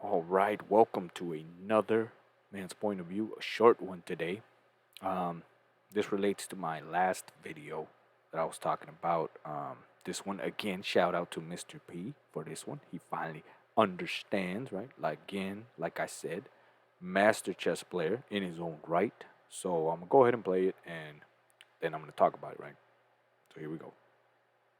All right, welcome to another man's point of view, a short one today. Um, this relates to my last video that I was talking about. This one again, shout out to Mr. P for this one. He finally understands, right? Like again, like I said, master chess player in his own right. So I'm gonna go ahead and play it, and then I'm gonna talk about it, right? So here we go.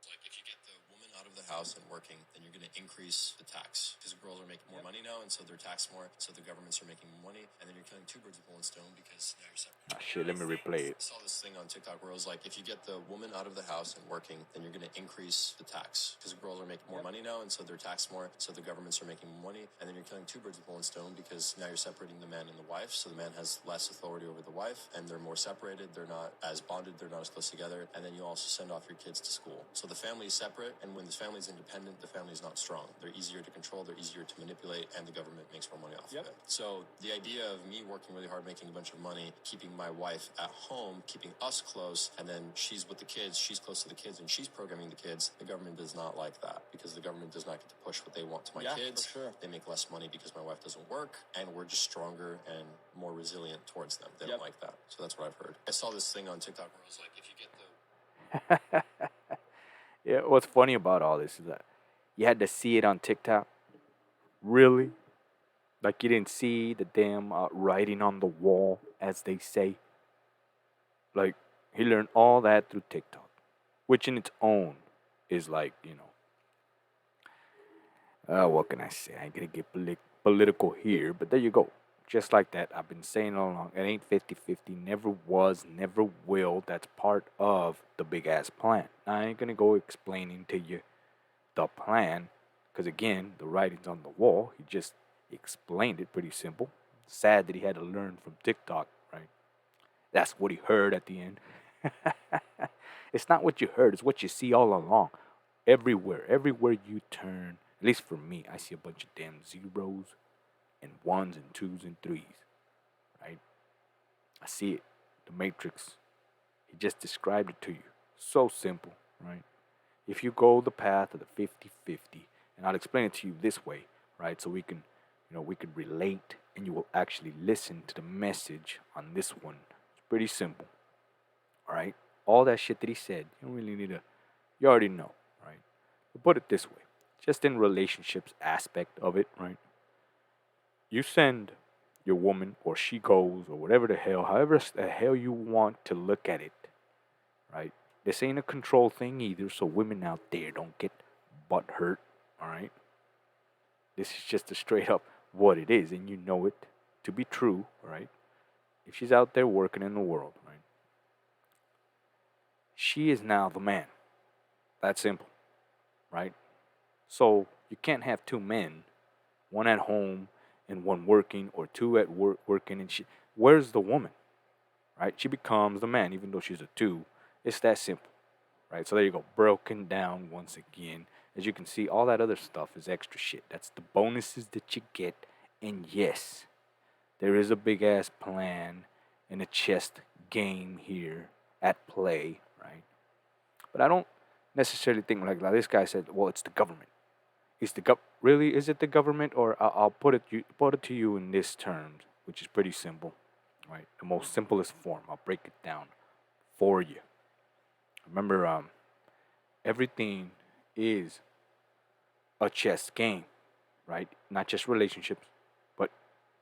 Like if you get the woman out of the house and working, then you're going to increase the tax because girls are making more money now, and so they're taxed more. So the governments are making more money, and then you're killing two birds with one stone because now you're Ah, separating. shit, let me replay it. I saw this thing on TikTok where it was like, if you get the woman out of the house and working, then you're going to increase the tax because girls are making more money now, and so they're taxed more. So the governments are making more money, and then you're killing two birds with one stone because now you're separating the man and the wife. So the man has less authority over the wife, and they're more separated. They're not as bonded. They're not as close together. And then you also send off your kids to school. So the family is separate, and when the family is independent, the family is not strong. They're easier to control. They're easier to manipulate, and the government makes more money off of it. So the idea of me working really hard, making a bunch of money, keeping my wife at home, keeping us close, and then she's with the kids, she's close to the kids, and she's programming the kids. The government does not like that because the government does not get to push what they want to my kids. For sure. They make less money because my wife doesn't work, and we're just stronger and more resilient towards them. They don't like that. So that's what I've heard. I saw this thing on TikTok where it was like, if you get the Yeah, what's funny about all this is that you had to see it on TikTok. Really? Like you didn't see the damn writing on the wall, as they say. Like he learned all that through TikTok, which in its own is like what can I say? I ain't gonna get political here, but there you go. Just like that, I've been saying all along. It ain't 50-50. Never was, never will. That's part of the big ass plan. Now, I ain't gonna go explaining to you the plan, because again, the writing's on the wall. He just explained it pretty simple. Sad that he had to learn from TikTok, right? That's what he heard at the end. It's not what you heard, it's what you see all along. Everywhere you turn, at least for me, I see a bunch of damn zeros and ones and twos and threes, right? I see it. The Matrix. He just described it to you. So simple, right? If you go the path of the 50-50, and I'll explain it to you this way, right? So we can relate and you will actually listen to the message on this one. It's pretty simple. All right? All that shit that he said, you don't really need to you already know, right? But put it this way. Just in relationships aspect of it, right? You send your woman or she goes or whatever the hell, however the hell you want to look at it, right? This ain't a control thing either, so women out there don't get butt hurt, all right? This is just a straight up what it is, and you know it to be true, right? If she's out there working in the world, right? She is now the man. That's simple, right? So you can't have two men, one at home and one working, or two at work working, and she. Where's the woman, right? She becomes the man, even though she's a two. It's that simple, right? So there you go, broken down once again. As you can see, all that other stuff is extra shit. That's the bonuses that you get. And yes, there is a big ass plan and a chess game here at play, right? But I don't necessarily think like this guy said. Well, it's the government. Is the really? Is it the government, or I'll put it to you in this terms, which is pretty simple, right? The most simplest form. I'll break it down for you. Remember, everything is a chess game, right? Not just relationships, but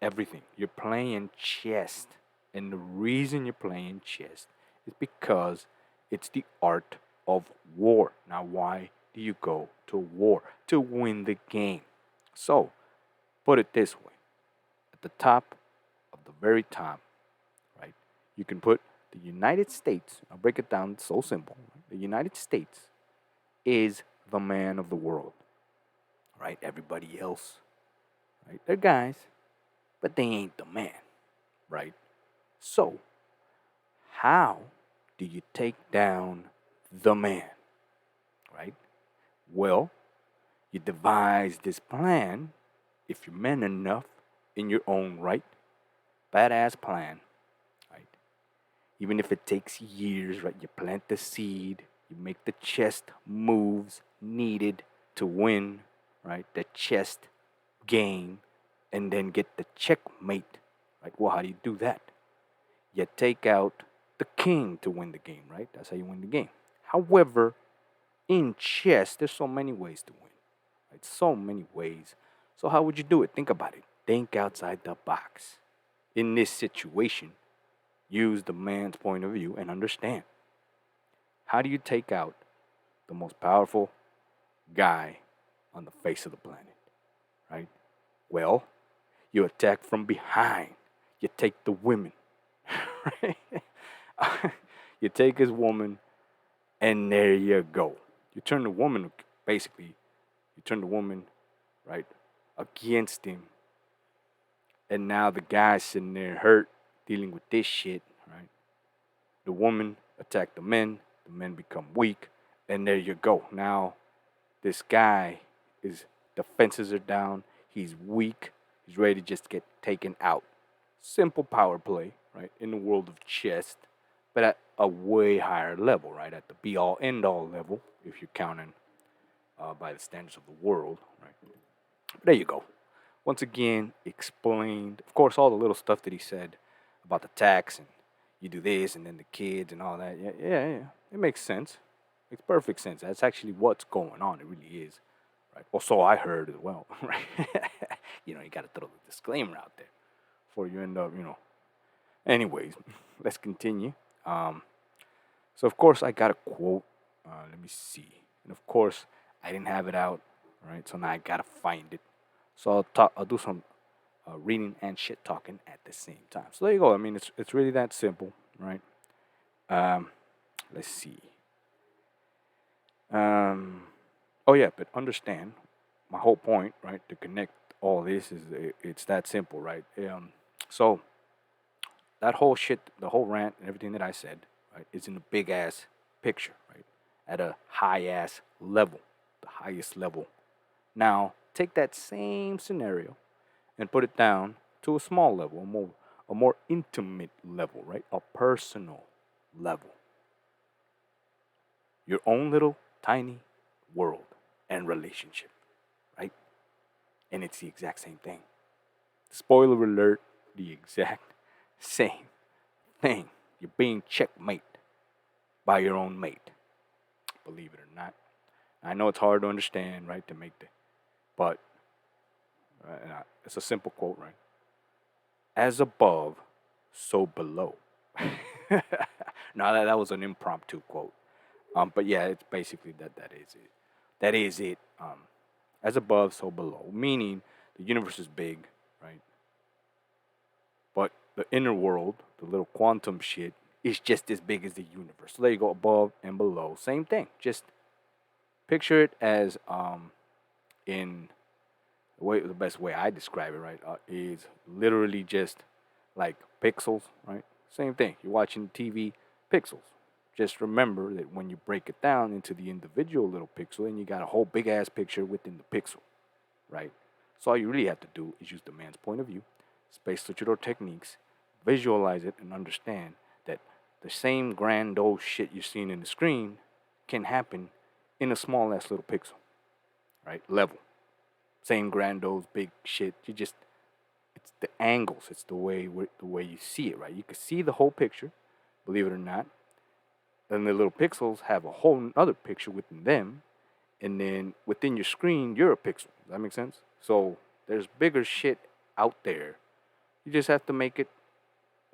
everything. You're playing chess. And the reason you're playing chess is because it's the art of war. Now, why do you go to war? To win the game. So, put it this way, at the top of the very top, right, you can put the United States. I'll break it down so simple. The United States is the man of the world, right? Everybody else, right? They're guys, but they ain't the man, right? So, how do you take down the man, right? Well, you devise this plan, if you're man enough in your own right, badass plan, right? Even if it takes years, right? You plant the seed, you make the chess moves needed to win, right? The chess game, and then get the checkmate. Right? Well, how do you do that? You take out the king to win the game, right? That's how you win the game. However, in chess, there's so many ways to win. Right? So many ways. So how would you do it? Think about it. Think outside the box. In this situation, use the man's point of view and understand. How do you take out the most powerful guy on the face of the planet? Right? Well, you attack from behind. You take the women. Right? You take his woman, and there you go. You turn the woman, basically, you turn the woman, right, against him. And now the guy's sitting there hurt, dealing with this shit, right? The woman attack the men become weak, and there you go. Now this guy is defenses are down, he's weak, he's ready to just get taken out. Simple power play, right? In the world of chess, but at a way higher level, right? At the be all end all level, if you're counting by the standards of the world, right? But there you go. Once again, explained, of course, all the little stuff that he said about the tax and you do this and then the kids and all that. Yeah. It makes sense. Makes perfect sense. That's actually what's going on. It really is. Right. Well, so I heard as well. Right. You got to throw the disclaimer out there before you end up. Anyways, let's continue. Um, so of course I got a quote. Let me see. And of course I didn't have it out. Right. So now I gotta find it. So I'll talk. I'll do some reading and shit talking at the same time. So there you go. I mean, it's really that simple, right? Um, let's see. Um, oh yeah, but understand my whole point, right? To connect all this is it's that simple, right? So that whole shit, the whole rant and everything that I said, right, is in a big ass picture, right? At a high ass level, the highest level. Now take that same scenario and put it down to a small level, a more intimate level, right? A personal level. Your own little tiny world and relationship, right? And it's the exact same thing. Spoiler alert, the exact same thing. You're being checkmate by your own mate. Believe it or not. I know it's hard to understand, right? To make but it's a simple quote, right? As above, so below. No, that was an impromptu quote. But yeah, it's basically that is it. That is it. As above, so below. Meaning the universe is big, right? But the inner world, the little quantum shit, is just as big as the universe. So there you go, above and below. Same thing. Just picture it as in the best way I describe it, right, is literally just like pixels, right? Same thing. You're watching TV, pixels. Just remember that when you break it down into the individual little pixel, and you got a whole big ass picture within the pixel, right? So all you really have to do is use the man's point of view, space literature techniques, visualize it, and understand that the same grand old shit you're seeing in the screen can happen in a small ass little pixel, right? Level. Same grand old big shit. It's the angles. It's the way you see it, right? You can see the whole picture, believe it or not. And the little pixels have a whole other picture within them, and then within your screen, you're a pixel. Does that make sense? So there's bigger shit out there. You just have to make it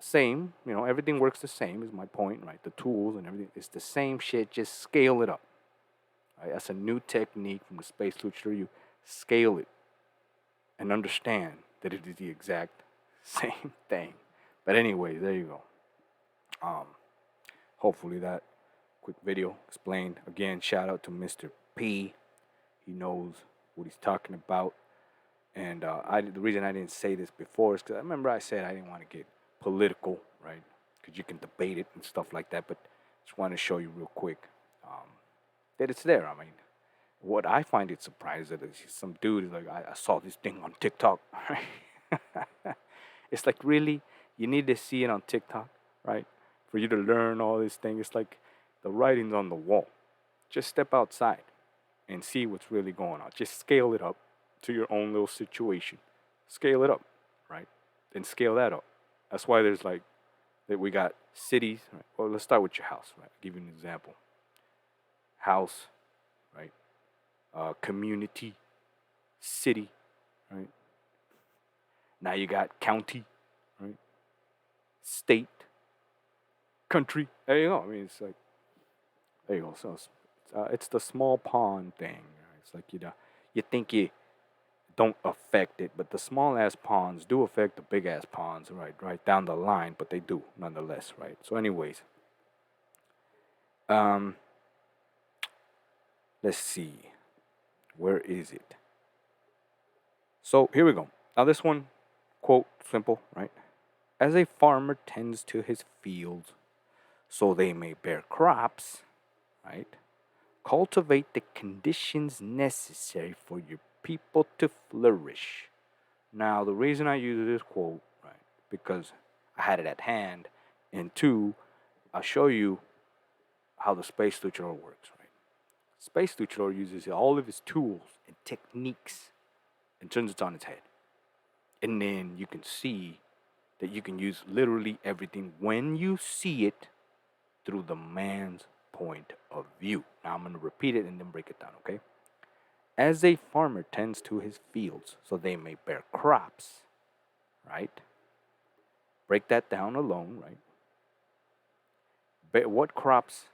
same. Everything works the same. Is my point, right? The tools and everything. It's the same shit. Just scale it up. Right? That's a new technique from the space literature. You scale it and understand that it is the exact same thing. But anyway, there you go. Um, Hopefully that quick video explained. Again, shout out to Mr. P. He knows what he's talking about. And the reason I didn't say this before is because I remember I said I didn't want to get political, right? Because you can debate it and stuff like that. But just want to show you real quick that it's there. I mean, what I find it surprising is some dude is like, I saw this thing on TikTok. It's like, really? You need to see it on TikTok, right? For you to learn all this thing. It's like the writing's on the wall. Just step outside and see what's really going on. Just scale it up to your own little situation. scale it up, right? Then scale that up. That's why there's like that we got cities. Right? Well, let's start with your house. Right? I'll give you an example. House, right? Community, city, right? Now you got county, right? State, country. There you go. I mean, it's like there you go. So it's the small pond thing. Right? It's like you think you don't affect it, but the small ass ponds do affect the big ass ponds, right? Right down the line, but they do nonetheless, right? So, anyways, um, let's see, where is it? So here we go. Now this one, quote, simple, right? As a farmer tends to his fields, so they may bear crops, right? Cultivate the conditions necessary for your people to flourish. Now, the reason I use this quote, right, because I had it at hand, and two, I'll show you how the space luchador works, right? Space luchador uses all of his tools and techniques and turns it on its head. And then you can see that you can use literally everything when you see it through the man's point of view. Now, I'm going to repeat it and then break it down, okay? As a farmer tends to his fields so they may bear crops, right? Break that down alone, right? What crops?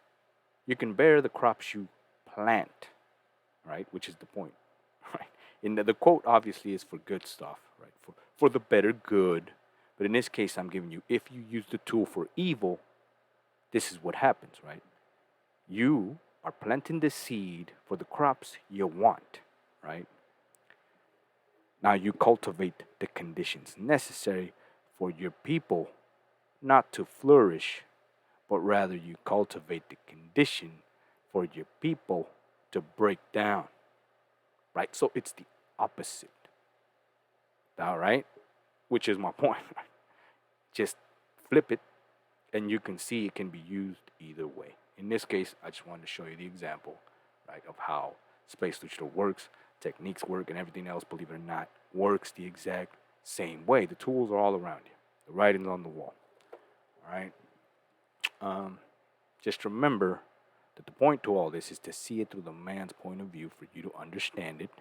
You can bear the crops you plant, right? Which is the point, right? And the quote obviously is for good stuff, right? For the better good. But in this case, I'm giving you, if you use the tool for evil, this is what happens, right? You are planting the seed for the crops you want, right? Now you cultivate the conditions necessary for your people not to flourish, but rather you cultivate the condition for your people to break down, right? So it's the opposite, all right? Which is my point. Just flip it, and you can see it can be used either way. In this case, I just wanted to show you the example, right, of how Space Luchador works, techniques work, and everything else, believe it or not, works the exact same way. The tools are all around you. The writing's on the wall, all right? Um, just remember that the point to all this is to see it through the man's point of view for you to understand it,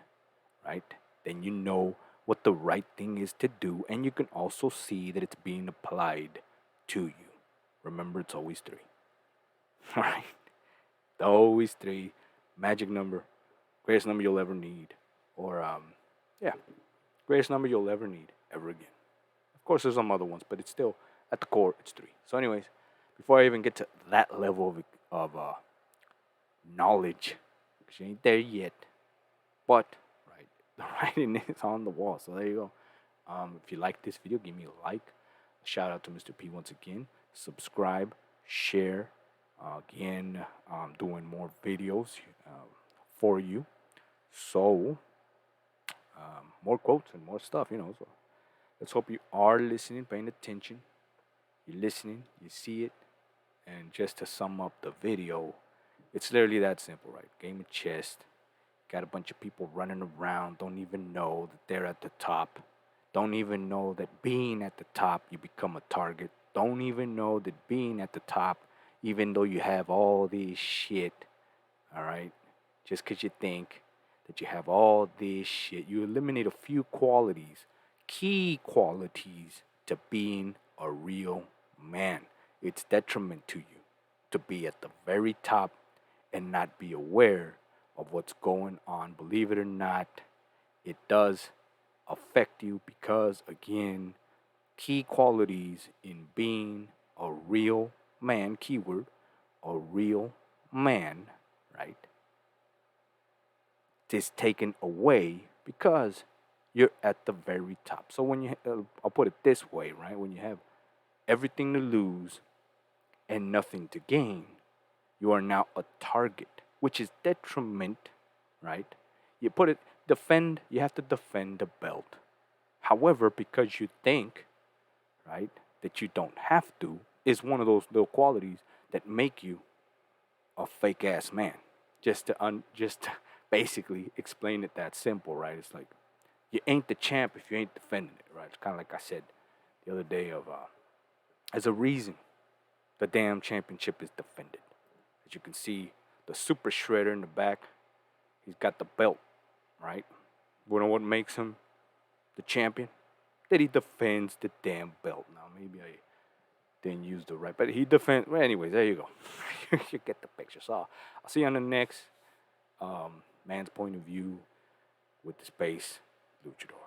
right? Then you know what the right thing is to do, and you can also see that it's being applied to you. Remember, it's always three. All right? Always three. Magic number, greatest number you'll ever need. Or, yeah, greatest number you'll ever need ever again. Of course, there's some other ones, but it's still, at the core, it's three. So, anyways, before I even get to that level of knowledge, because you ain't there yet, but, right, the writing is on the wall. So, there you go. If you like this video, give me a like. Shout out to Mr. P once again. Subscribe, share. Again, I'm doing more videos for you. So, more quotes and more stuff, So, let's hope you are listening, paying attention. You're listening, you see it. And just to sum up the video, it's literally that simple, right? Game of chess. Got a bunch of people running around, don't even know that they're at the top. Don't even know that being at the top, you become a target. Don't even know that being at the top, even though you have all this shit, all right? Just because you think that you have all this shit, you eliminate a few qualities, key qualities to being a real man. It's detriment to you to be at the very top and not be aware of what's going on. Believe it or not, it does affect you because, again, key qualities in being a real man, keyword, a real man, right, is taken away because you're at the very top. So when I'll put it this way, right, when you have everything to lose and nothing to gain, you are now a target, which is detriment, right? You have to defend the belt. However, because you think, right, that you don't have to, is one of those little qualities that make you a fake ass man. Just to basically explain it that simple, right? It's like You ain't the champ if you ain't defending it, right? It's kind of like I said the other day of there's a reason the damn championship is defended. As you can see, the super shredder in the back, he's got the belt, right? You know what makes him the champion? That he defends the damn belt. Now maybe I didn't use the right, but he defends. Well, anyways, there you go. You get the picture. So I'll see you on the next man's point of view with the space luchador.